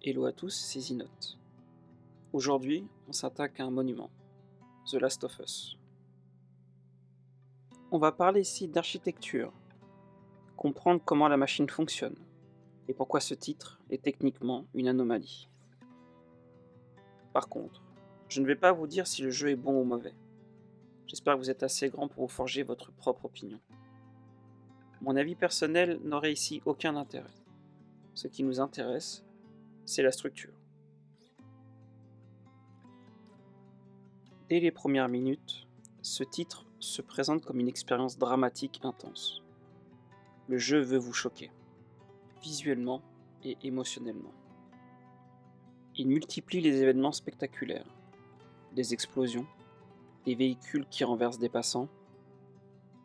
Hello à tous, c'est Zinote. Aujourd'hui, on s'attaque à un monument, The Last of Us. On va parler ici d'architecture, comprendre comment la machine fonctionne, et pourquoi ce titre est techniquement une anomalie. Par contre, je ne vais pas vous dire si le jeu est bon ou mauvais. J'espère que vous êtes assez grand pour vous forger votre propre opinion. Mon avis personnel n'aurait ici aucun intérêt. Ce qui nous intéresse, c'est la structure. Dès les premières minutes, ce titre se présente comme une expérience dramatique intense. Le jeu veut vous choquer, visuellement et émotionnellement. Il multiplie les événements spectaculaires, des explosions, des véhicules qui renversent des passants,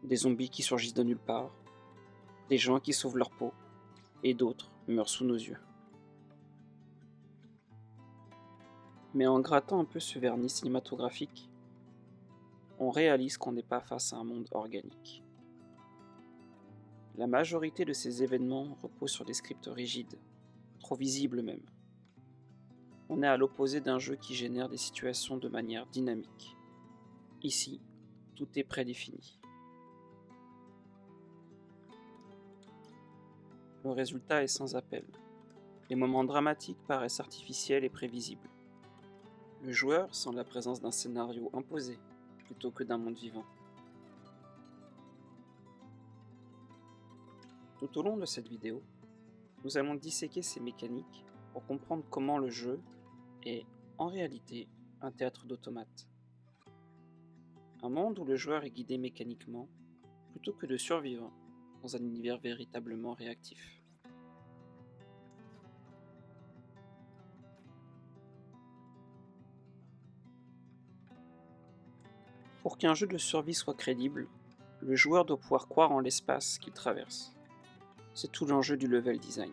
des zombies qui surgissent de nulle part, des gens qui sauvent leur peau, et d'autres meurent sous nos yeux. Mais en grattant un peu ce vernis cinématographique, on réalise qu'on n'est pas face à un monde organique. La majorité de ces événements repose sur des scripts rigides, trop visibles même. On est à l'opposé d'un jeu qui génère des situations de manière dynamique. Ici, tout est prédéfini. Le résultat est sans appel. Les moments dramatiques paraissent artificiels et prévisibles. Le joueur sent la présence d'un scénario imposé, plutôt que d'un monde vivant. Tout au long de cette vidéo, nous allons disséquer ces mécaniques pour comprendre comment le jeu est, en réalité, un théâtre d'automates. Un monde où le joueur est guidé mécaniquement, plutôt que de survivre dans un univers véritablement réactif. Pour qu'un jeu de survie soit crédible, le joueur doit pouvoir croire en l'espace qu'il traverse. C'est tout l'enjeu du level design.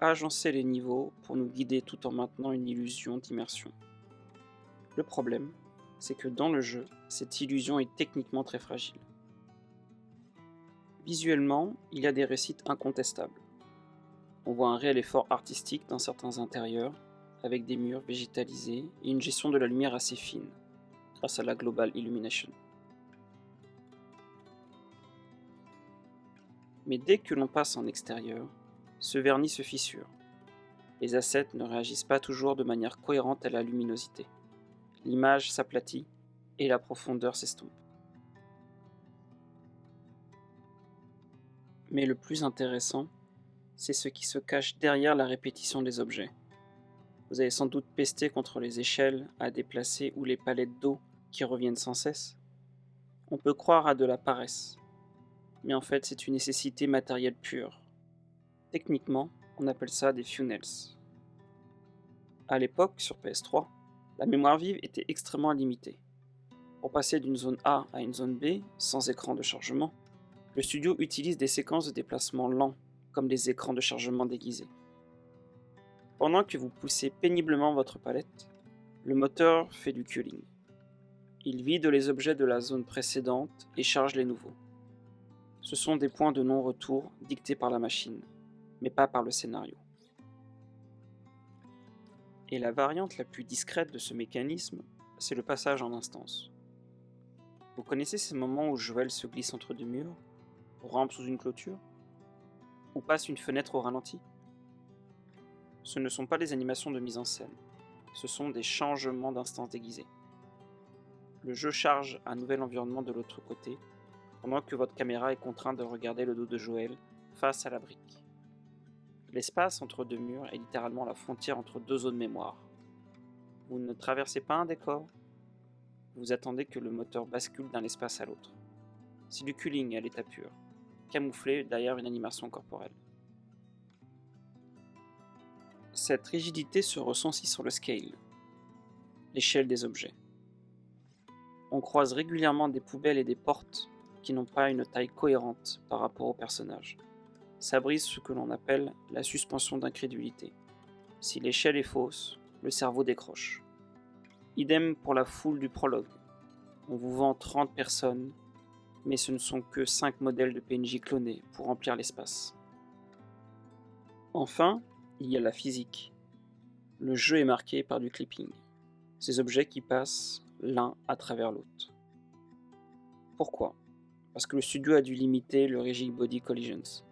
Agencer les niveaux pour nous guider tout en maintenant une illusion d'immersion. Le problème, c'est que dans le jeu, cette illusion est techniquement très fragile. Visuellement, il y a des réussites incontestables. On voit un réel effort artistique dans certains intérieurs, avec des murs végétalisés et une gestion de la lumière assez fine, grâce à la Global Illumination. Mais dès que l'on passe en extérieur, ce vernis se fissure. Les assets ne réagissent pas toujours de manière cohérente à la luminosité. L'image s'aplatit et la profondeur s'estompe. Mais le plus intéressant, c'est ce qui se cache derrière la répétition des objets. Vous avez sans doute pesté contre les échelles à déplacer ou les palettes d'eau qui reviennent sans cesse. On peut croire à de la paresse, mais en fait c'est une nécessité matérielle pure. Techniquement, on appelle ça des funnels. À l'époque, sur PS3, la mémoire vive était extrêmement limitée. Pour passer d'une zone A à une zone B, sans écran de chargement, le studio utilise des séquences de déplacement lents, comme des écrans de chargement déguisés. Pendant que vous poussez péniblement votre palette, le moteur fait du queuing. Il vide les objets de la zone précédente et charge les nouveaux. Ce sont des points de non-retour dictés par la machine, mais pas par le scénario. Et la variante la plus discrète de ce mécanisme, c'est le passage en instance. Vous connaissez ces moments où Joël se glisse entre deux murs, rampe sous une clôture, ou passe une fenêtre au ralenti? Ce ne sont pas des animations de mise en scène, ce sont des changements d'instance déguisés. Le jeu charge un nouvel environnement de l'autre côté, pendant que votre caméra est contrainte de regarder le dos de Joël face à la brique. L'espace entre deux murs est littéralement la frontière entre deux zones mémoire. Vous ne traversez pas un décor, vous attendez que le moteur bascule d'un espace à l'autre. C'est du culling à l'état pur, camouflé derrière une animation corporelle. Cette rigidité se ressent aussi sur le scale, l'échelle des objets. On croise régulièrement des poubelles et des portes qui n'ont pas une taille cohérente par rapport au personnage. Ça brise ce que l'on appelle la suspension d'incrédulité. Si l'échelle est fausse, le cerveau décroche. Idem pour la foule du prologue. On vous vend 30 personnes, mais ce ne sont que 5 modèles de PNJ clonés pour remplir l'espace. Enfin, il y a la physique. Le jeu est marqué par du clipping, ces objets qui passent l'un à travers l'autre. Pourquoi? Parce que le studio a dû limiter le rigid body collisions,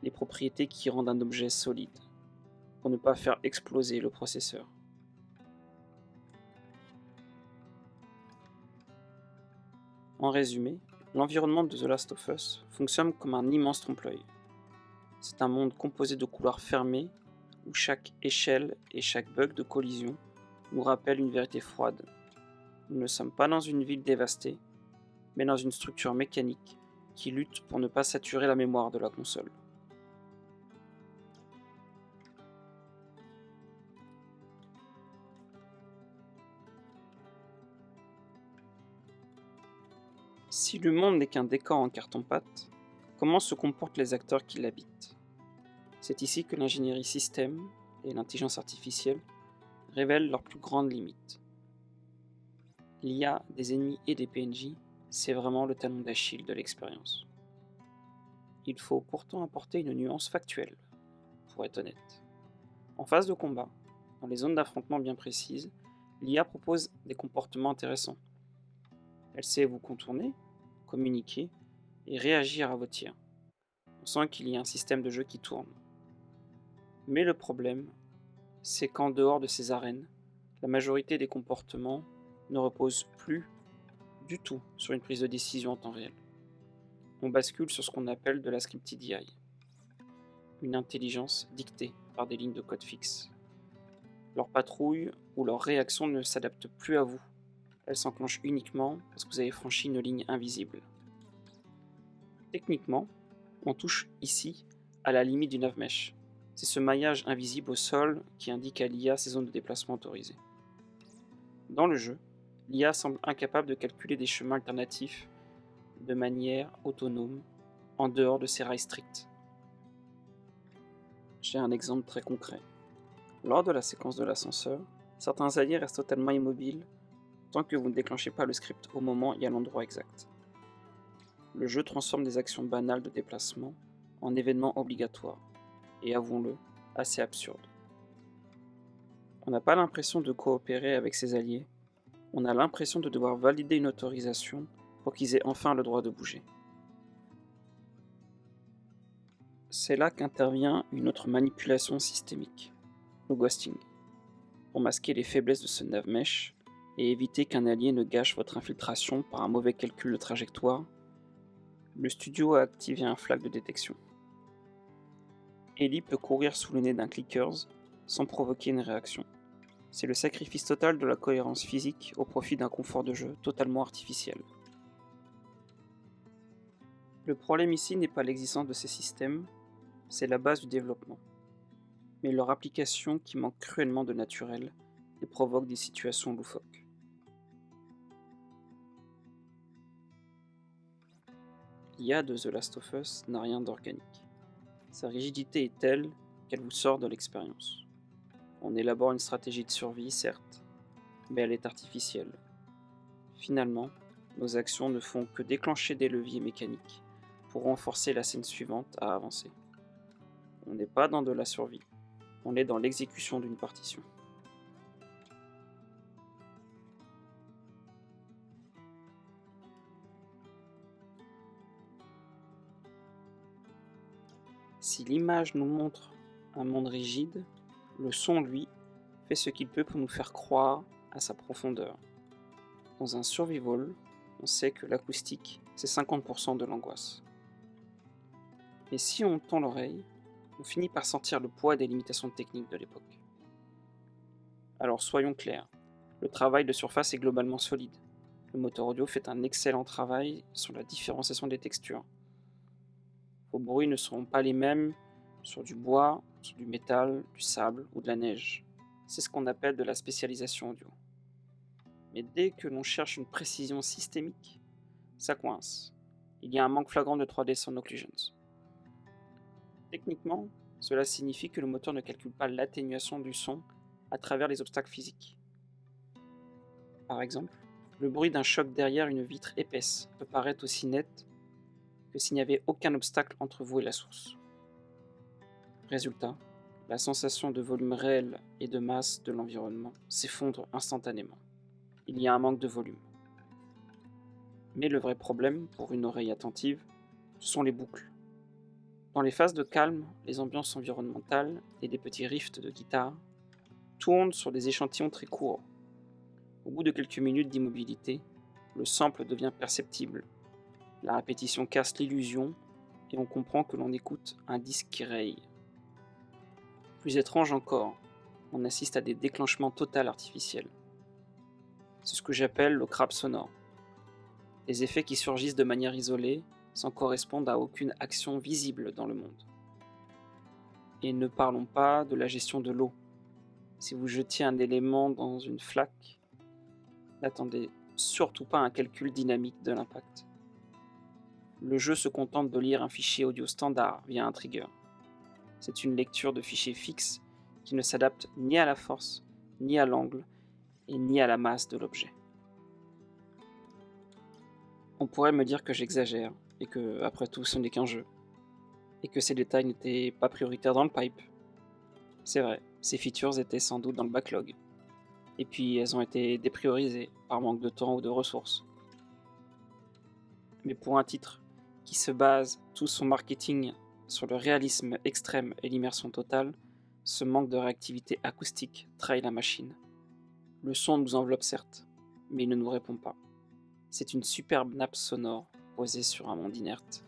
les propriétés qui rendent un objet solide, pour ne pas faire exploser le processeur. En résumé, l'environnement de The Last of Us fonctionne comme un immense trompe-l'œil. C'est un monde composé de couloirs fermés où chaque échelle et chaque bug de collision nous rappelle une vérité froide. Nous ne sommes pas dans une ville dévastée, mais dans une structure mécanique qui lutte pour ne pas saturer la mémoire de la console. Si le monde n'est qu'un décor en carton-pâte, comment se comportent les acteurs qui l'habitent? C'est ici que l'ingénierie système et l'intelligence artificielle révèlent leurs plus grandes limites. L'IA des ennemis et des PNJ, c'est vraiment le talon d'Achille de l'expérience. Il faut pourtant apporter une nuance factuelle, pour être honnête. En phase de combat, dans les zones d'affrontement bien précises, l'IA propose des comportements intéressants. Elle sait vous contourner, communiquer et réagir à vos tirs. On sent qu'il y a un système de jeu qui tourne. Mais le problème, c'est qu'en dehors de ces arènes, la majorité des comportements ne reposent plus du tout sur une prise de décision en temps réel. On bascule sur ce qu'on appelle de la scripted AI, une intelligence dictée par des lignes de code fixes. Leur patrouille ou leur réaction ne s'adapte plus à vous. Elle s'enclenche uniquement parce que vous avez franchi une ligne invisible. Techniquement, on touche ici à la limite du navmesh. C'est ce maillage invisible au sol qui indique à l'IA ses zones de déplacement autorisées. Dans le jeu, l'IA semble incapable de calculer des chemins alternatifs de manière autonome en dehors de ces rails stricts. J'ai un exemple très concret. Lors de la séquence de l'ascenseur, certains alliés restent totalement immobiles tant que vous ne déclenchez pas le script au moment et à l'endroit exact. Le jeu transforme des actions banales de déplacement en événements obligatoires, et avouons-le, assez absurdes. On n'a pas l'impression de coopérer avec ses alliés, on a l'impression de devoir valider une autorisation pour qu'ils aient enfin le droit de bouger. C'est là qu'intervient une autre manipulation systémique, le ghosting, pour masquer les faiblesses de ce navmesh et éviter qu'un allié ne gâche votre infiltration par un mauvais calcul de trajectoire. Le studio a activé un flag de détection. Ellie peut courir sous le nez d'un clickers sans provoquer une réaction. C'est le sacrifice total de la cohérence physique au profit d'un confort de jeu totalement artificiel. Le problème ici n'est pas l'existence de ces systèmes, c'est la base du développement, mais leur application qui manque cruellement de naturel et provoque des situations loufoques. L'IA de The Last of Us n'a rien d'organique. Sa rigidité est telle qu'elle vous sort de l'expérience. On élabore une stratégie de survie, certes, mais elle est artificielle. Finalement, nos actions ne font que déclencher des leviers mécaniques pour renforcer la scène suivante à avancer. On n'est pas dans de la survie, on est dans l'exécution d'une partition. Si l'image nous montre un monde rigide, le son, lui, fait ce qu'il peut pour nous faire croire à sa profondeur. Dans un survival, on sait que l'acoustique, c'est 50% de l'angoisse. Mais si on tend l'oreille, on finit par sentir le poids des limitations techniques de l'époque. Alors soyons clairs, le travail de surface est globalement solide. Le moteur audio fait un excellent travail sur la différenciation des textures. Vos bruits ne seront pas les mêmes sur du bois, sur du métal, du sable ou de la neige. C'est ce qu'on appelle de la spécialisation audio. Mais dès que l'on cherche une précision systémique, ça coince. Il y a un manque flagrant de 3D Sound Occlusions. Techniquement, cela signifie que le moteur ne calcule pas l'atténuation du son à travers les obstacles physiques. Par exemple, le bruit d'un choc derrière une vitre épaisse peut paraître aussi net que s'il n'y avait aucun obstacle entre vous et la source. Résultat, la sensation de volume réel et de masse de l'environnement s'effondre instantanément. Il y a un manque de volume. Mais le vrai problème, pour une oreille attentive, ce sont les boucles. Dans les phases de calme, les ambiances environnementales et des petits rifts de guitare tournent sur des échantillons très courts. Au bout de quelques minutes d'immobilité, le sample devient perceptible. La répétition casse l'illusion et on comprend que l'on écoute un disque qui raye. Plus étrange encore, on assiste à des déclenchements total artificiels. C'est ce que j'appelle le crabe sonore. Des effets qui surgissent de manière isolée, sans correspondre à aucune action visible dans le monde. Et ne parlons pas de la gestion de l'eau. Si vous jetiez un élément dans une flaque, n'attendez surtout pas un calcul dynamique de l'impact. Le jeu se contente de lire un fichier audio standard via un trigger. C'est une lecture de fichiers fixes qui ne s'adapte ni à la force, ni à l'angle, et ni à la masse de l'objet. On pourrait me dire que j'exagère, et que, après tout, ce n'est qu'un jeu, et que ces détails n'étaient pas prioritaires dans le pipe. C'est vrai, ces features étaient sans doute dans le backlog, et puis elles ont été dépriorisées par manque de temps ou de ressources. Mais pour un titre qui se base tout son marketing sur le réalisme extrême et l'immersion totale, ce manque de réactivité acoustique trahit la machine. Le son nous enveloppe certes, mais il ne nous répond pas. C'est une superbe nappe sonore posée sur un monde inerte,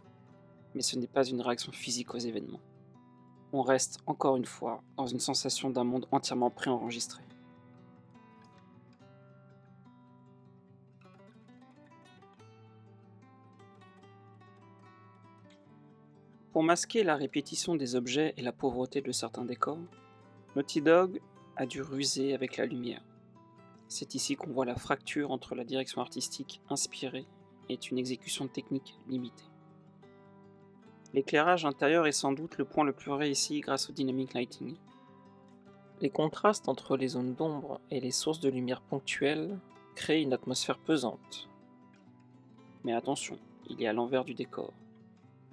mais ce n'est pas une réaction physique aux événements. On reste encore une fois dans une sensation d'un monde entièrement préenregistré. Pour masquer la répétition des objets et la pauvreté de certains décors, Naughty Dog a dû ruser avec la lumière. C'est ici qu'on voit la fracture entre la direction artistique inspirée et une exécution technique limitée. L'éclairage intérieur est sans doute le point le plus réussi grâce au dynamic lighting. Les contrastes entre les zones d'ombre et les sources de lumière ponctuelles créent une atmosphère pesante. Mais attention, il y a l'envers du décor.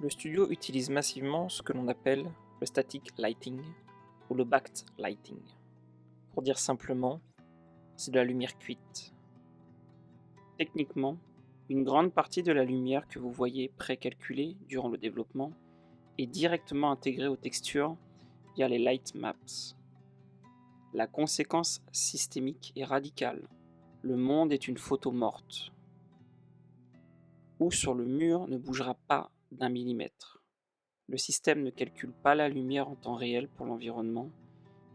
Le studio utilise massivement ce que l'on appelle le static lighting ou le backed lighting. Pour dire simplement, c'est de la lumière cuite. Techniquement, une grande partie de la lumière que vous voyez précalculée durant le développement est directement intégrée aux textures via les light maps. La conséquence systémique est radicale. Le monde est une photo morte, où sur le mur ne bougera pas d'1 millimètre. Le système ne calcule pas la lumière en temps réel pour l'environnement,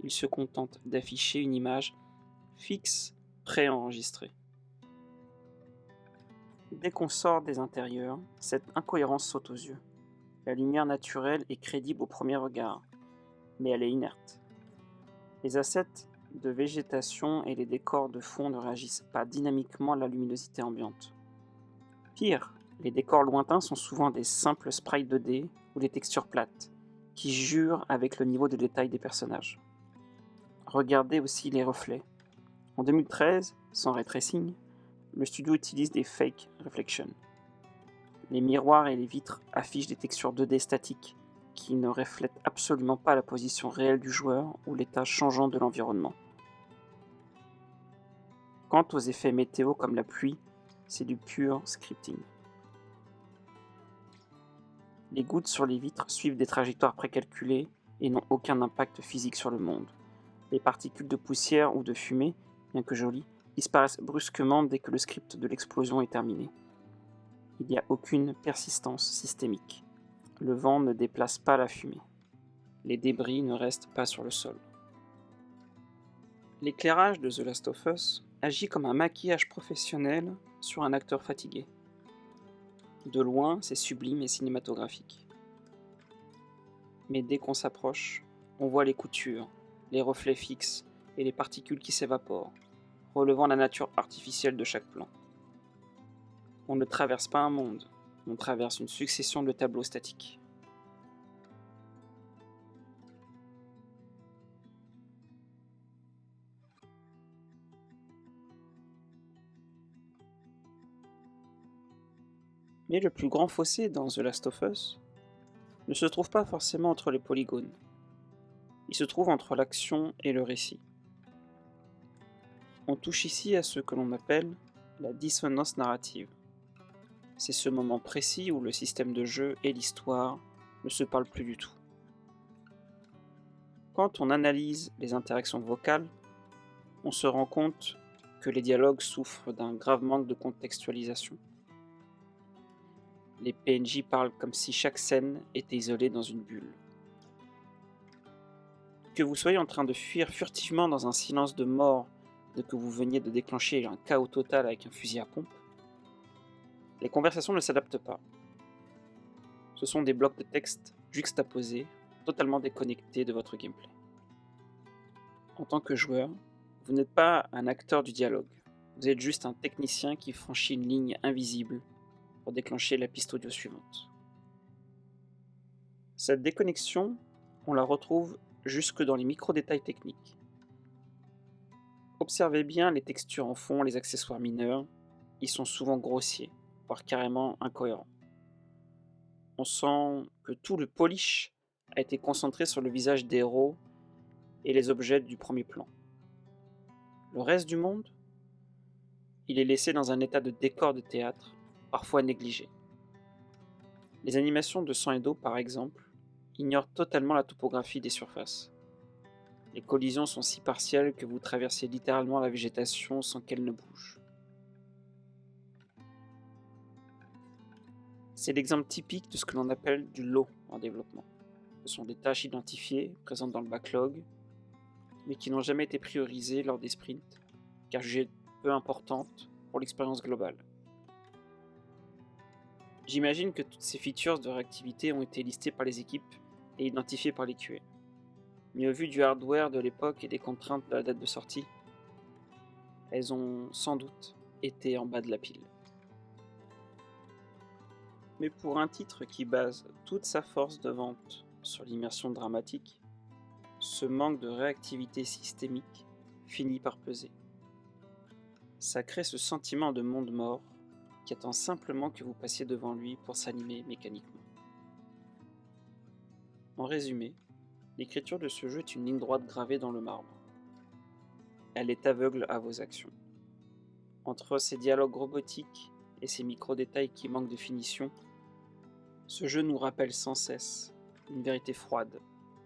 il se contente d'afficher une image fixe préenregistrée. Dès qu'on sort des intérieurs, cette incohérence saute aux yeux. La lumière naturelle est crédible au premier regard, mais elle est inerte. Les assets de végétation et les décors de fond ne réagissent pas dynamiquement à la luminosité ambiante. Pire, les décors lointains sont souvent des simples sprites 2D ou des textures plates, qui jurent avec le niveau de détail des personnages. Regardez aussi les reflets. En 2013, sans ray tracing, le studio utilise des fake reflections. Les miroirs et les vitres affichent des textures 2D statiques qui ne reflètent absolument pas la position réelle du joueur ou l'état changeant de l'environnement. Quant aux effets météo comme la pluie, c'est du pur scripting. Les gouttes sur les vitres suivent des trajectoires précalculées et n'ont aucun impact physique sur le monde. Les particules de poussière ou de fumée, bien que jolies, disparaissent brusquement dès que le script de l'explosion est terminé. Il n'y a aucune persistance systémique. Le vent ne déplace pas la fumée. Les débris ne restent pas sur le sol. L'éclairage de The Last of Us agit comme un maquillage professionnel sur un acteur fatigué. De loin, c'est sublime et cinématographique. Mais dès qu'on s'approche, on voit les coutures, les reflets fixes et les particules qui s'évaporent, relevant la nature artificielle de chaque plan. On ne traverse pas un monde, on traverse une succession de tableaux statiques. Mais le plus grand fossé dans The Last of Us ne se trouve pas forcément entre les polygones. Il se trouve entre l'action et le récit. On touche ici à ce que l'on appelle la dissonance narrative. C'est ce moment précis où le système de jeu et l'histoire ne se parlent plus du tout. Quand on analyse les interactions vocales, on se rend compte que les dialogues souffrent d'un grave manque de contextualisation. Les PNJ parlent comme si chaque scène était isolée dans une bulle. Que vous soyez en train de fuir furtivement dans un silence de mort, de que vous veniez de déclencher un chaos total avec un fusil à pompe, les conversations ne s'adaptent pas. Ce sont des blocs de texte juxtaposés, totalement déconnectés de votre gameplay. En tant que joueur, vous n'êtes pas un acteur du dialogue, vous êtes juste un technicien qui franchit une ligne invisible pour déclencher la piste audio suivante. Cette déconnexion, on la retrouve jusque dans les micro-détails techniques. Observez bien les textures en fond, les accessoires mineurs, ils sont souvent grossiers, voire carrément incohérents. On sent que tout le polish a été concentré sur le visage des héros et les objets du premier plan. Le reste du monde, il est laissé dans un état de décor de théâtre, parfois négligé. Les animations de sang et d'eau, par exemple, ignorent totalement la topographie des surfaces. Les collisions sont si partielles que vous traversez littéralement la végétation sans qu'elle ne bouge. C'est l'exemple typique de ce que l'on appelle du low en développement. Ce sont des tâches identifiées, présentes dans le backlog, mais qui n'ont jamais été priorisées lors des sprints, car jugées peu importantes pour l'expérience globale. J'imagine que toutes ces features de réactivité ont été listées par les équipes et identifiées par les QA. Mais au vu du hardware de l'époque et des contraintes de la date de sortie, elles ont sans doute été en bas de la pile. Mais pour un titre qui base toute sa force de vente sur l'immersion dramatique, ce manque de réactivité systémique finit par peser. Ça crée ce sentiment de monde mort qui attend simplement que vous passiez devant lui pour s'animer mécaniquement. En résumé, l'écriture de ce jeu est une ligne droite gravée dans le marbre. Elle est aveugle à vos actions. Entre ces dialogues robotiques et ces micro-détails qui manquent de finition, ce jeu nous rappelle sans cesse une vérité froide.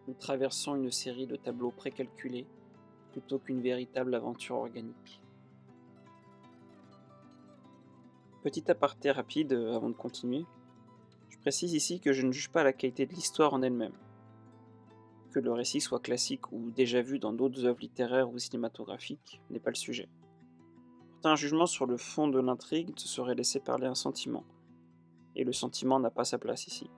Nous traversons une série de tableaux précalculés plutôt qu'une véritable aventure organique. Petit aparté rapide avant de continuer, je précise ici que je ne juge pas la qualité de l'histoire en elle-même. Que le récit soit classique ou déjà vu dans d'autres œuvres littéraires ou cinématographiques n'est pas le sujet. Porter un jugement sur le fond de l'intrigue serait laisser parler un sentiment, et le sentiment n'a pas sa place ici.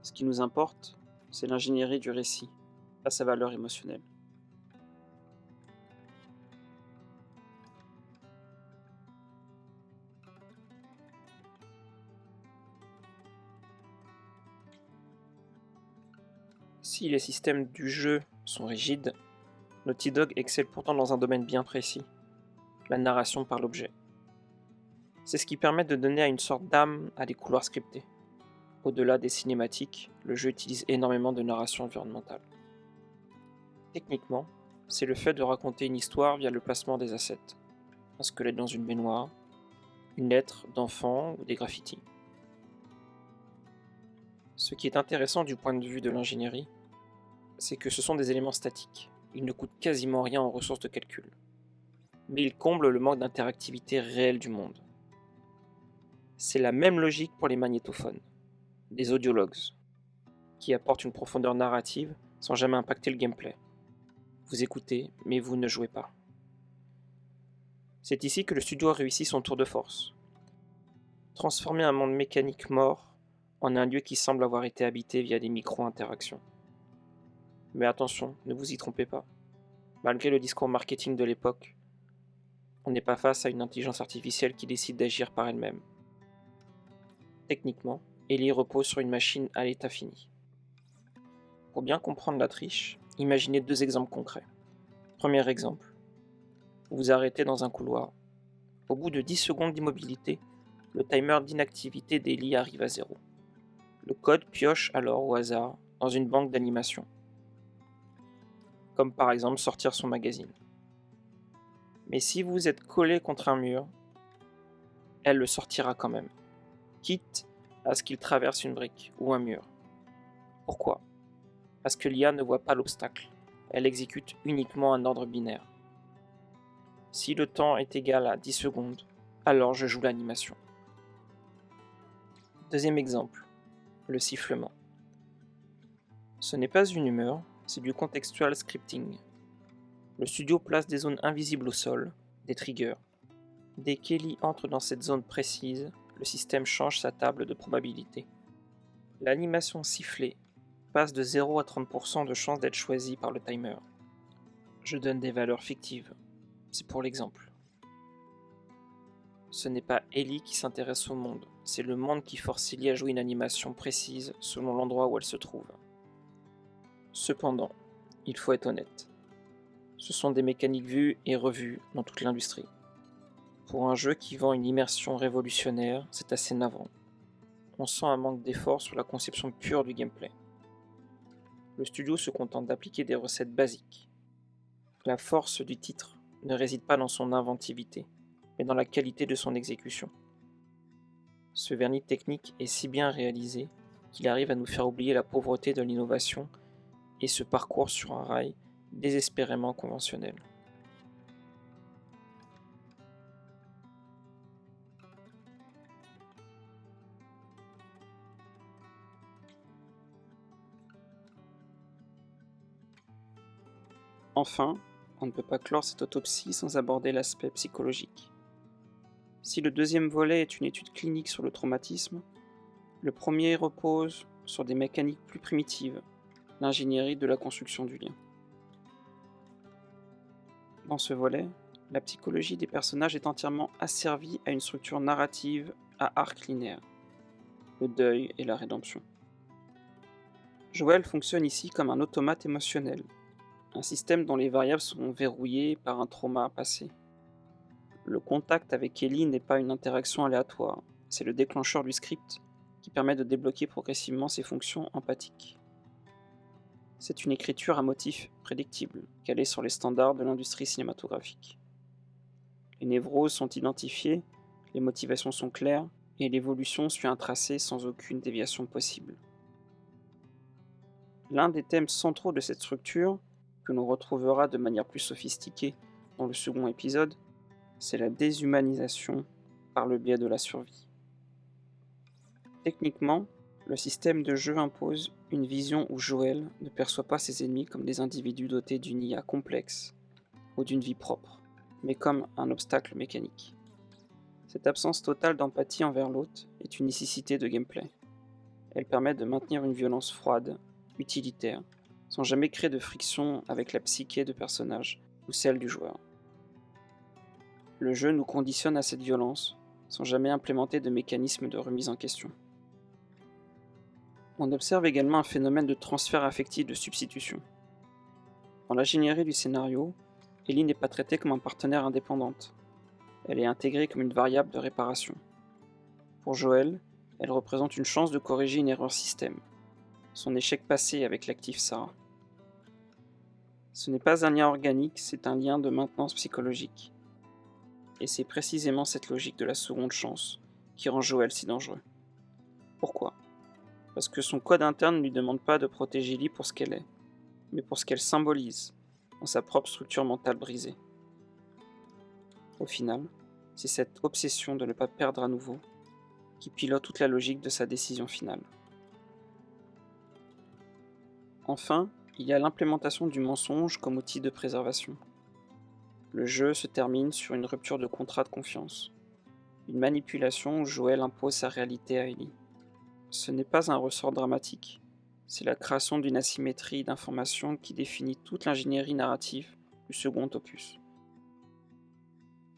Ce qui nous importe, c'est l'ingénierie du récit, pas sa valeur émotionnelle. Si les systèmes du jeu sont rigides, Naughty Dog excelle pourtant dans un domaine bien précis, la narration par l'objet. C'est ce qui permet de donner une sorte d'âme à des couloirs scriptés. Au-delà des cinématiques, le jeu utilise énormément de narration environnementale. Techniquement, c'est le fait de raconter une histoire via le placement des assets, un squelette dans une baignoire, une lettre d'enfant ou des graffitis. Ce qui est intéressant du point de vue de l'ingénierie, c'est que ce sont des éléments statiques. Ils ne coûtent quasiment rien en ressources de calcul. Mais ils comblent le manque d'interactivité réelle du monde. C'est la même logique pour les magnétophones, les audiologues, qui apportent une profondeur narrative sans jamais impacter le gameplay. Vous écoutez, mais vous ne jouez pas. C'est ici que le studio a réussi son tour de force. Transformer un monde mécanique mort en un lieu qui semble avoir été habité via des micro-interactions. Mais attention, ne vous y trompez pas. Malgré le discours marketing de l'époque, on n'est pas face à une intelligence artificielle qui décide d'agir par elle-même. Techniquement, Ellie repose sur une machine à l'état fini. Pour bien comprendre la triche, imaginez 2 exemples concrets. Premier exemple, vous vous arrêtez dans un couloir. Au bout de 10 secondes d'immobilité, le timer d'inactivité d'Ellie arrive à 0. Le code pioche alors au hasard dans une banque d'animation, comme par exemple sortir son magazine. Mais si vous êtes collé contre un mur, elle le sortira quand même, quitte à ce qu'il traverse une brique ou un mur. Pourquoi ? Parce que l'IA ne voit pas l'obstacle, elle exécute uniquement un ordre binaire. Si le temps est égal à 10 secondes, alors je joue l'animation. Deuxième exemple, le sifflement. Ce n'est pas une humeur, c'est du contextual scripting. Le studio place des zones invisibles au sol, des triggers. Dès qu'Ellie entre dans cette zone précise, le système change sa table de probabilité. L'animation sifflée passe de 0 à 30% de chance d'être choisie par le timer. Je donne des valeurs fictives, c'est pour l'exemple. Ce n'est pas Ellie qui s'intéresse au monde, c'est le monde qui force Ellie à jouer une animation précise selon l'endroit où elle se trouve. Cependant, il faut être honnête. Ce sont des mécaniques vues et revues dans toute l'industrie. Pour un jeu qui vend une immersion révolutionnaire, c'est assez navrant. On sent un manque d'effort sur la conception pure du gameplay. Le studio se contente d'appliquer des recettes basiques. La force du titre ne réside pas dans son inventivité, mais dans la qualité de son exécution. Ce vernis technique est si bien réalisé qu'il arrive à nous faire oublier la pauvreté de l'innovation et ce parcours sur un rail désespérément conventionnel. Enfin, on ne peut pas clore cette autopsie sans aborder l'aspect psychologique. Si le deuxième volet est une étude clinique sur le traumatisme, le premier repose sur des mécaniques plus primitives, l'ingénierie de la construction du lien. Dans ce volet, la psychologie des personnages est entièrement asservie à une structure narrative à arc linéaire, le deuil et la rédemption. Joël fonctionne ici comme un automate émotionnel, un système dont les variables sont verrouillées par un trauma passé. Le contact avec Ellie n'est pas une interaction aléatoire, c'est le déclencheur du script qui permet de débloquer progressivement ses fonctions empathiques. C'est une écriture à motifs prédictibles, calée sur les standards de l'industrie cinématographique. Les névroses sont identifiées, les motivations sont claires, et l'évolution suit un tracé sans aucune déviation possible. L'un des thèmes centraux de cette structure, que l'on retrouvera de manière plus sophistiquée dans le second épisode, c'est la déshumanisation par le biais de la survie. Techniquement, le système de jeu impose une vision où Joël ne perçoit pas ses ennemis comme des individus dotés d'une IA complexe ou d'une vie propre, mais comme un obstacle mécanique. Cette absence totale d'empathie envers l'autre est une nécessité de gameplay. Elle permet de maintenir une violence froide, utilitaire, sans jamais créer de friction avec la psyché de personnage ou celle du joueur. Le jeu nous conditionne à cette violence, sans jamais implémenter de mécanisme de remise en question. On observe également un phénomène de transfert affectif de substitution. Dans l'ingénierie du scénario, Ellie n'est pas traitée comme un partenaire indépendante. Elle est intégrée comme une variable de réparation. Pour Joël, elle représente une chance de corriger une erreur système, son échec passé avec l'actif Sarah. Ce n'est pas un lien organique, c'est un lien de maintenance psychologique. Et c'est précisément cette logique de la seconde chance qui rend Joël si dangereux. Pourquoi ? Parce que son code interne ne lui demande pas de protéger Ellie pour ce qu'elle est, mais pour ce qu'elle symbolise, dans sa propre structure mentale brisée. Au final, c'est cette obsession de ne pas perdre à nouveau qui pilote toute la logique de sa décision finale. Enfin, il y a l'implémentation du mensonge comme outil de préservation. Le jeu se termine sur une rupture de contrat de confiance, une manipulation où Joël impose sa réalité à Ellie. Ce n'est pas un ressort dramatique, c'est la création d'une asymétrie d'information qui définit toute l'ingénierie narrative du second opus.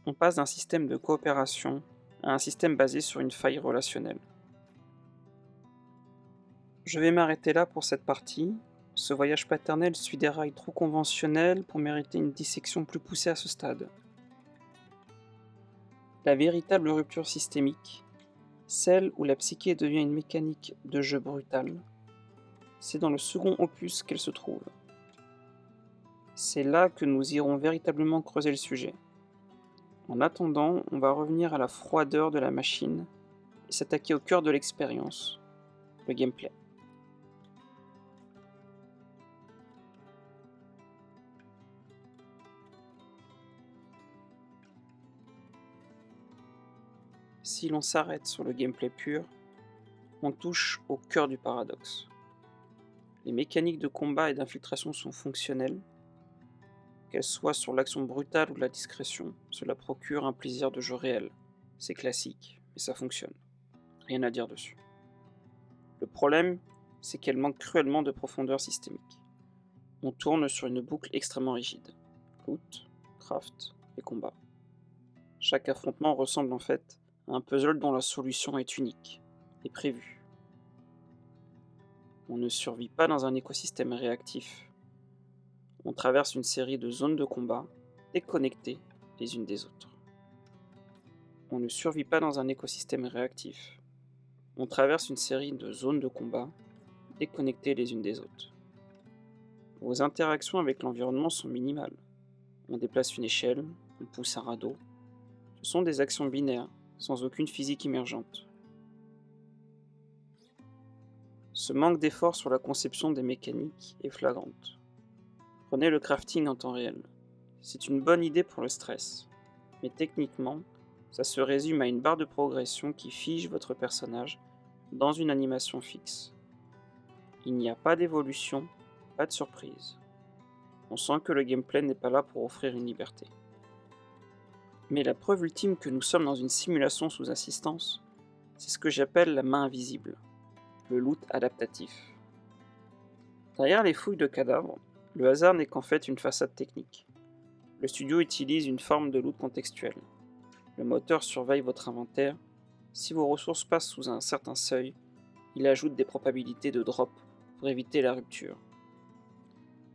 On passe d'un système de coopération à un système basé sur une faille relationnelle. Je vais m'arrêter là pour cette partie. Ce voyage paternel suit des rails trop conventionnels pour mériter une dissection plus poussée à ce stade. La véritable rupture systémique, celle où la psyché devient une mécanique de jeu brutale, C'est dans le second opus qu'elle se trouve. C'est là que nous irons véritablement creuser le sujet. En attendant, on va revenir à la froideur de la machine et s'attaquer au cœur de l'expérience, le gameplay. Si l'on s'arrête sur le gameplay pur, on touche au cœur du paradoxe. Les mécaniques de combat et d'infiltration sont fonctionnelles. Qu'elles soient sur l'action brutale ou la discrétion, cela procure un plaisir de jeu réel. C'est classique, mais ça fonctionne. Rien à dire dessus. Le problème, c'est qu'elle manque cruellement de profondeur systémique. On tourne sur une boucle extrêmement rigide. Loot, craft et combat. Chaque affrontement ressemble en fait à un puzzle dont la solution est unique et prévue. On ne survit pas dans un écosystème réactif. On traverse une série de zones de combat déconnectées les unes des autres. On ne survit pas dans un écosystème réactif. On traverse une série de zones de combat déconnectées les unes des autres. Vos interactions avec l'environnement sont minimales. On déplace une échelle, on pousse un radeau. Ce sont des actions binaires, sans aucune physique émergente. Ce manque d'effort sur la conception des mécaniques est flagrante. Prenez le crafting en temps réel. C'est une bonne idée pour le stress, mais techniquement, ça se résume à une barre de progression qui fige votre personnage dans une animation fixe. Il n'y a pas d'évolution, pas de surprise. On sent que le gameplay n'est pas là pour offrir une liberté. Mais la preuve ultime que nous sommes dans une simulation sous assistance, c'est ce que j'appelle la main invisible, le loot adaptatif. Derrière les fouilles de cadavres, le hasard n'est qu'en fait une façade technique. Le studio utilise une forme de loot contextuel. Le moteur surveille votre inventaire. Si vos ressources passent sous un certain seuil, il ajoute des probabilités de drop pour éviter la rupture.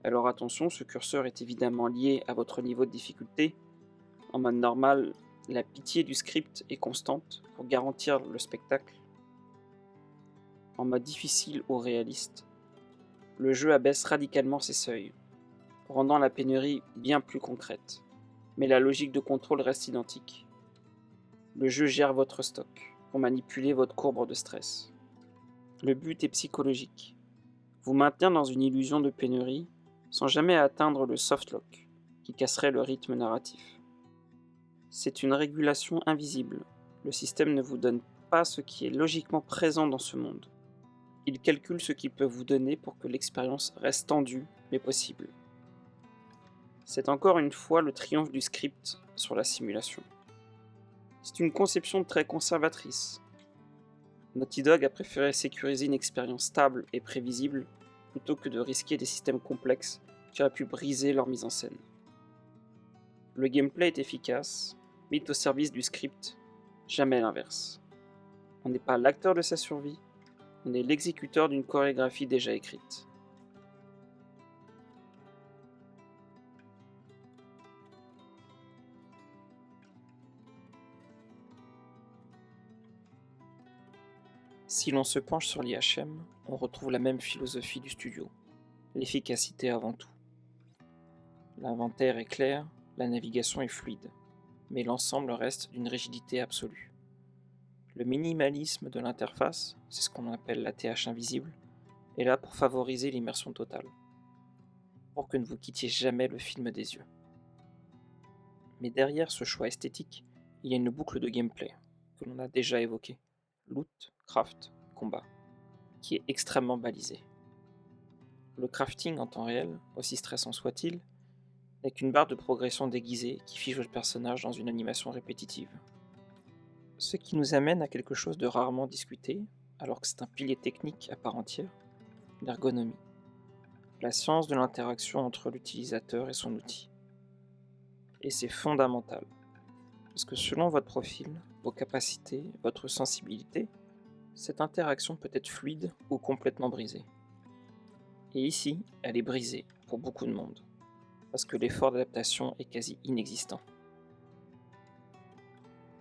Alors attention, ce curseur est évidemment lié à votre niveau de difficulté. En mode normal, la pitié du script est constante pour garantir le spectacle. En mode difficile ou réaliste, le jeu abaisse radicalement ses seuils, rendant la pénurie bien plus concrète. Mais la logique de contrôle reste identique. Le jeu gère votre stock pour manipuler votre courbe de stress. Le but est psychologique. Vous maintenir dans une illusion de pénurie sans jamais atteindre le softlock qui casserait le rythme narratif. C'est une régulation invisible. Le système ne vous donne pas ce qui est logiquement présent dans ce monde. Il calcule ce qu'il peut vous donner pour que l'expérience reste tendue mais possible. C'est encore une fois le triomphe du script sur la simulation. C'est une conception très conservatrice. Naughty Dog a préféré sécuriser une expérience stable et prévisible plutôt que de risquer des systèmes complexes qui auraient pu briser leur mise en scène. Le gameplay est efficace, mis au service du script, jamais l'inverse. On n'est pas l'acteur de sa survie, on est l'exécuteur d'une chorégraphie déjà écrite. Si l'on se penche sur l'IHM, on retrouve la même philosophie du studio, l'efficacité avant tout. L'inventaire est clair, la navigation est fluide, mais l'ensemble reste d'une rigidité absolue. Le minimalisme de l'interface, c'est ce qu'on appelle la TH invisible, est là pour favoriser l'immersion totale, pour que ne vous quittiez jamais le film des yeux. Mais derrière ce choix esthétique, il y a une boucle de gameplay, que l'on a déjà évoquée, loot, craft, combat, qui est extrêmement balisée. Le crafting en temps réel, aussi stressant soit-il, n'est qu'une barre de progression déguisée qui fige votre personnage dans une animation répétitive. Ce qui nous amène à quelque chose de rarement discuté, alors que c'est un pilier technique à part entière, l'ergonomie. La science de l'interaction entre l'utilisateur et son outil. Et c'est fondamental, parce que selon votre profil, vos capacités, votre sensibilité, cette interaction peut être fluide ou complètement brisée. Et ici, elle est brisée pour beaucoup de monde, parce que l'effort d'adaptation est quasi inexistant.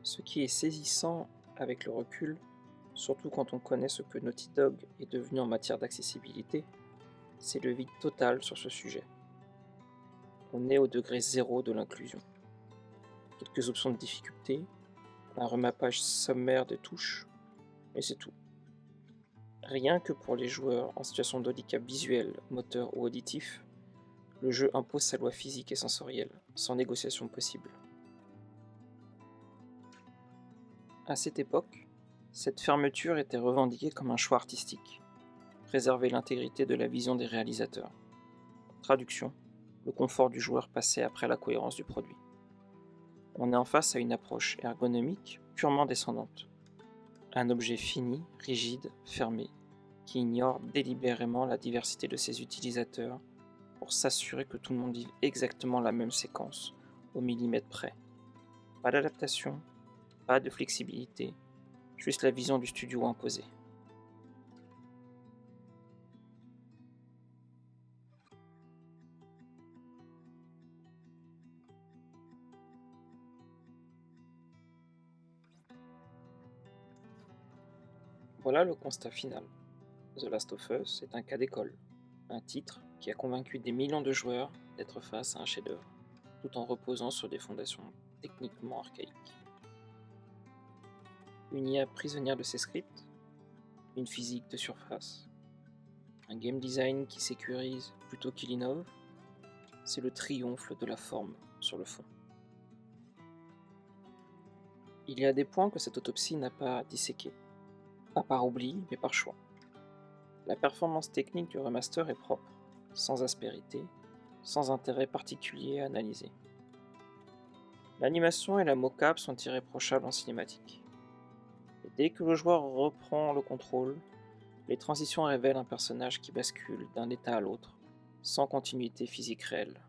Ce qui est saisissant avec le recul, Surtout quand on connaît ce que Naughty Dog est devenu en matière d'accessibilité, c'est le vide total sur ce sujet. On est au degré zéro de l'inclusion. Quelques options de difficulté, un remappage sommaire des touches, mais c'est tout. Rien que pour les joueurs en situation de handicap visuel, moteur ou auditif, le jeu impose sa loi physique et sensorielle, sans négociation possible. À cette époque, cette fermeture était revendiquée comme un choix artistique, préserver l'intégrité de la vision des réalisateurs. Traduction, le confort du joueur passait après la cohérence du produit. On est en face à une approche ergonomique purement descendante. Un objet fini, rigide, fermé, qui ignore délibérément la diversité de ses utilisateurs pour s'assurer que tout le monde vive exactement la même séquence, au millimètre près. Pas d'adaptation, pas de flexibilité, juste la vision du studio imposée. Voilà le constat final. The Last of Us est un cas d'école, un titre qui a convaincu des millions de joueurs d'être face à un chef-d'œuvre, tout en reposant sur des fondations techniquement archaïques. Une IA prisonnière de ses scripts, une physique de surface, un game design qui sécurise plutôt qu'il innove, c'est le triomphe de la forme sur le fond. Il y a des points que cette autopsie n'a pas disséqués, pas par oubli, mais par choix. La performance technique du remaster est propre, sans aspérité, sans intérêt particulier à analyser. L'animation et la mocap sont irréprochables en cinématique. Et dès que le joueur reprend le contrôle, les transitions révèlent un personnage qui bascule d'un état à l'autre, sans continuité physique réelle.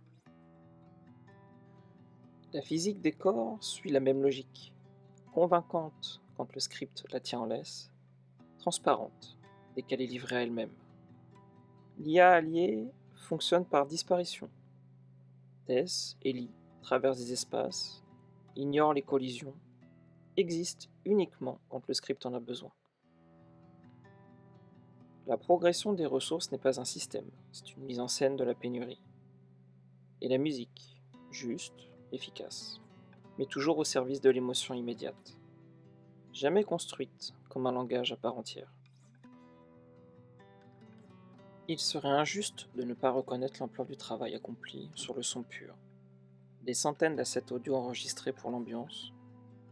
La physique des corps suit la même logique, convaincante quand le script la tient en laisse, transparente dès qu'elle est livrée à elle-même. L'IA alliée fonctionne par disparition. Tess, Ellie traverse des espaces, ignore les collisions, existe uniquement quand le script en a besoin. La progression des ressources n'est pas un système, c'est une mise en scène de la pénurie. Et la musique, juste, efficace, mais toujours au service de l'émotion immédiate. Jamais construite comme un langage à part entière. Il serait injuste de ne pas reconnaître l'ampleur du travail accompli sur le son pur. Des centaines d'assets audio enregistrés pour l'ambiance,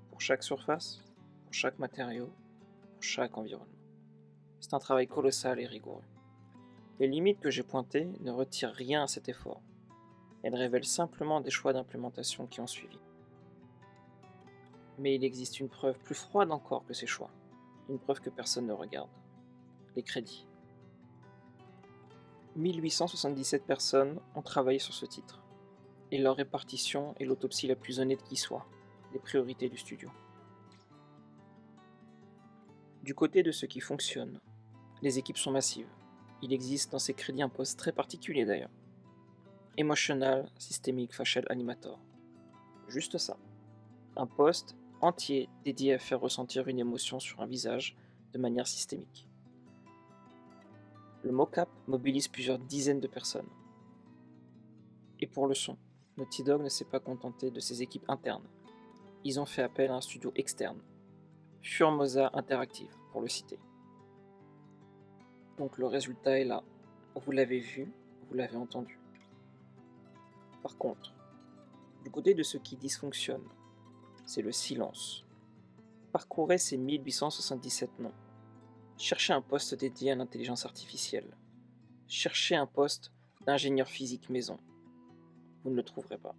pour chaque surface, pour chaque matériau, pour chaque environnement. C'est un travail colossal et rigoureux. Les limites que j'ai pointées ne retirent rien à cet effort. Elles révèlent simplement des choix d'implémentation qui ont suivi. Mais il existe une preuve plus froide encore que ces choix, une preuve que personne ne regarde. Les crédits. 1877 personnes ont travaillé sur ce titre, et leur répartition est l'autopsie la plus honnête qui soit, des priorités du studio. Du côté de ce qui fonctionne, les équipes sont massives. Il existe dans ces crédits un poste très particulier d'ailleurs. Emotional Systemic Facial Animator. Juste ça. Un poste entier dédié à faire ressentir une émotion sur un visage de manière systémique. Le mocap mobilise plusieurs dizaines de personnes. Et pour le son, Naughty Dog ne s'est pas contenté de ses équipes internes. Ils ont fait appel à un studio externe, Furmosa Interactive pour le citer. Donc le résultat est là. Vous l'avez vu, vous l'avez entendu. Par contre, du côté de ce qui dysfonctionne, c'est le silence. Parcourez ces 1877 noms. Cherchez un poste dédié à l'intelligence artificielle. Cherchez un poste d'ingénieur physique maison. Vous ne le trouverez pas.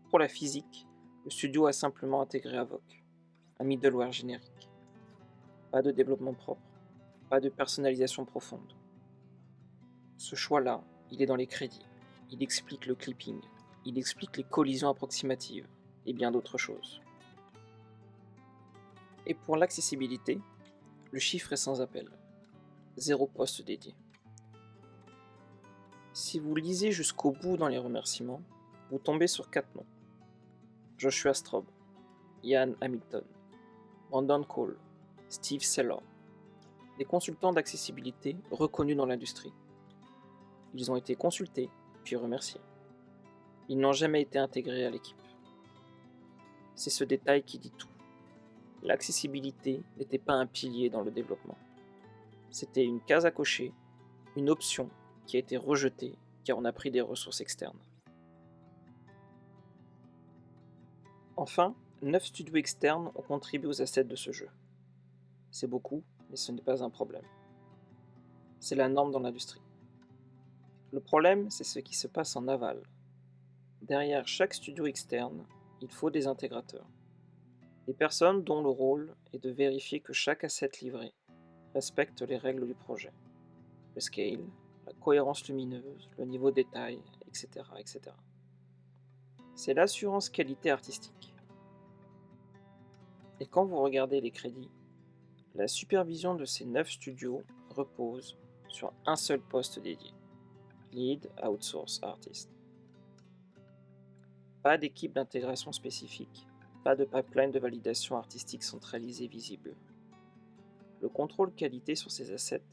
Pour la physique, le studio a simplement intégré Avoc, un middleware générique. Pas de développement propre, pas de personnalisation profonde. Ce choix-là, il est dans les crédits. Il explique le clipping, il explique les collisions approximatives et bien d'autres choses. Et pour l'accessibilité, le chiffre est sans appel. 0 poste dédié. Si vous lisez jusqu'au bout dans les remerciements, vous tombez sur 4 noms. Joshua Straub, Ian Hamilton, Brandon Cole, Steve Sellor, des consultants d'accessibilité reconnus dans l'industrie. Ils ont été consultés, puis remerciés. Ils n'ont jamais été intégrés à l'équipe. C'est ce détail qui dit tout. L'accessibilité n'était pas un pilier dans le développement. C'était une case à cocher, une option qui a été rejetée car on a pris des ressources externes. Enfin, 9 studios externes ont contribué aux assets de ce jeu. C'est beaucoup, mais ce n'est pas un problème. C'est la norme dans l'industrie. Le problème, c'est ce qui se passe en aval. Derrière chaque studio externe, il faut des intégrateurs. Des personnes dont le rôle est de vérifier que chaque asset livré respecte les règles du projet. Le scale, la cohérence lumineuse, le niveau de détail, etc. etc. C'est l'assurance qualité artistique. Et quand vous regardez les crédits, la supervision de ces 9 studios repose sur un seul poste dédié, Lead Outsource Artist. Pas d'équipe d'intégration spécifique, pas de pipeline de validation artistique centralisée visible. Le contrôle qualité sur ces assets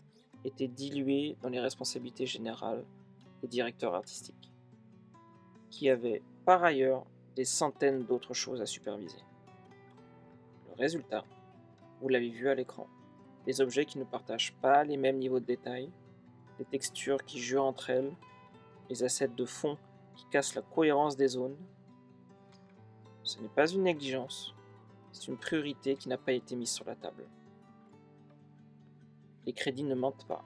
était dilué dans les responsabilités générales des directeurs artistiques, qui avaient par ailleurs des centaines d'autres choses à superviser. Le résultat, vous l'avez vu à l'écran, des objets qui ne partagent pas les mêmes niveaux de détail, des textures qui jurent entre elles, des assets de fond qui cassent la cohérence des zones. Ce n'est pas une négligence, c'est une priorité qui n'a pas été mise sur la table. Les crédits ne mentent pas.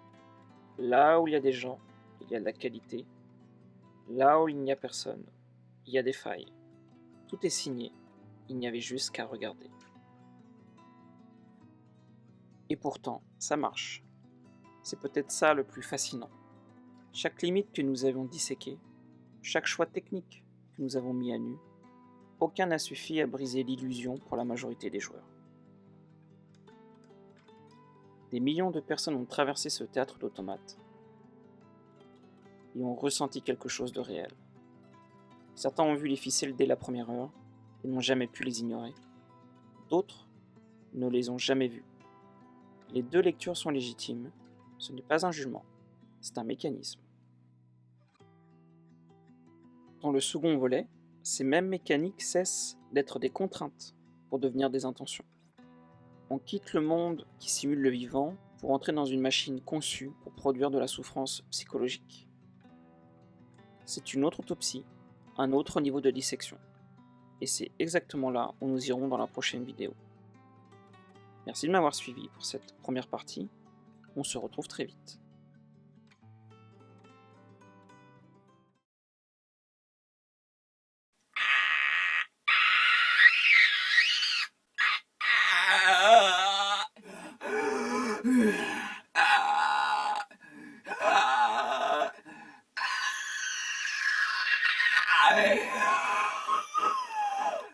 Là où il y a des gens, il y a de la qualité. Là où il n'y a personne, il y a des failles. Tout est signé, il n'y avait juste qu'à regarder. Et pourtant, ça marche. C'est peut-être ça le plus fascinant. Chaque limite que nous avions disséquée, chaque choix technique que nous avons mis à nu, aucun n'a suffi à briser l'illusion pour la majorité des joueurs. Des millions de personnes ont traversé ce théâtre d'automates et ont ressenti quelque chose de réel. Certains ont vu les ficelles dès la première heure et n'ont jamais pu les ignorer. D'autres ne les ont jamais vus. Les deux lectures sont légitimes, ce n'est pas un jugement, c'est un mécanisme. Dans le second volet, ces mêmes mécaniques cessent d'être des contraintes pour devenir des intentions. On quitte le monde qui simule le vivant pour entrer dans une machine conçue pour produire de la souffrance psychologique. C'est une autre autopsie, un autre niveau de dissection. Et c'est exactement là où nous irons dans la prochaine vidéo. Merci de m'avoir suivi pour cette première partie. On se retrouve très vite. Ah!